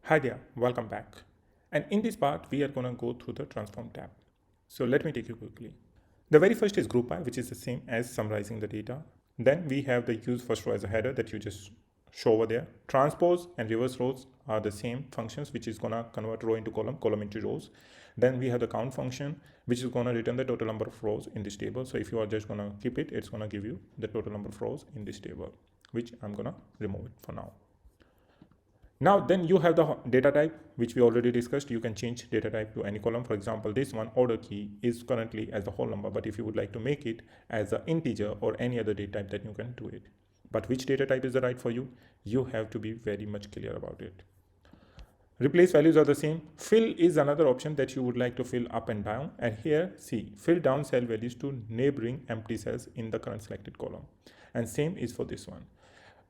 Hi there, welcome back. And in this part, we are going to go through the transform tab. So let me take you quickly. The very first is group by, which is the same as summarizing the data. Then we have the use first row as a header that you just show over there. Transpose and reverse rows are the same functions, which is going to convert row into column, column into rows. Then we have the count function, which is going to return the total number of rows in this table. So if you are just going to keep it, it's going to give you the total number of rows in this table, which I'm going to remove it for now. Now then you have the data type, which we already discussed. You can change data type to any column. For example, this one order key is currently as the whole number, but if you would like to make it as an integer or any other data type, then you can do it. But which data type is the right for you? You have to be very much clear about it. Replace values are the same. Fill is another option that you would like to fill up and down. And here, see, fill down cell values to neighboring empty cells in the current selected column. And same is for this one.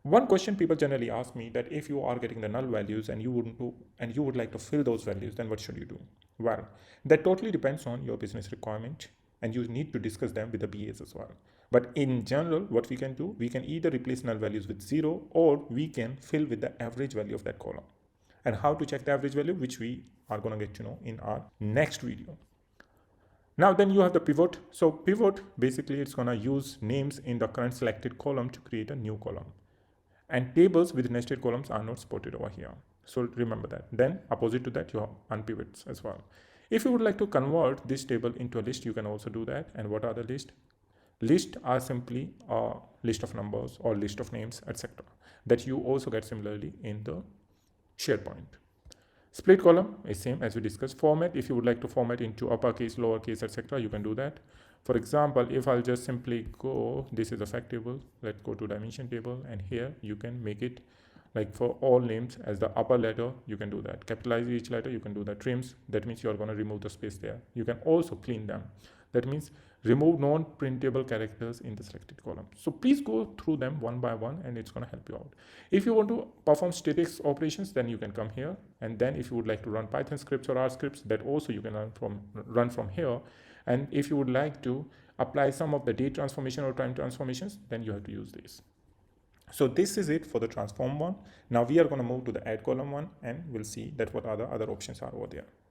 One question people generally ask me that if you are getting the null values and you would like to fill those values, then what should you do? Well, that totally depends on your business requirement, and you need to discuss them with the BAs as well. But in general, what we can do, we can either replace null values with 0, or we can fill with the average value of that column. And how to check the average value, which we are going to get to know in our next video. Now then you have the pivot. So pivot, basically it's going to use names in the current selected column to create a new column. And tables with nested columns are not supported over here. So remember that. Then opposite to that, you have unpivots as well. If you would like to convert this table into a list, you can also do that. And what are the lists? Lists are simply a list of numbers or list of names, etc. that you also get similarly in the SharePoint. Split column is same as we discussed. Format, if you would like to format into uppercase, lowercase, etc., you can do that. For example, if I'll just simply go, this is a fact table, let's go to dimension table, and here you can make it like for all names as the upper letter, you can do that. Capitalize each letter, you can do that. Trims, that means you're going to remove the space there. You can also clean them. That means remove non-printable characters in the selected column. So please go through them one by one, and it's going to help you out. If you want to perform statics operations, then you can come here. And then if you would like to run Python scripts or R scripts, that also you can run from here. And if you would like to apply some of the date transformation or time transformations, then you have to use this. So this is it for the transform one. Now we are going to move to the add column one, and we'll see that what other options are over there.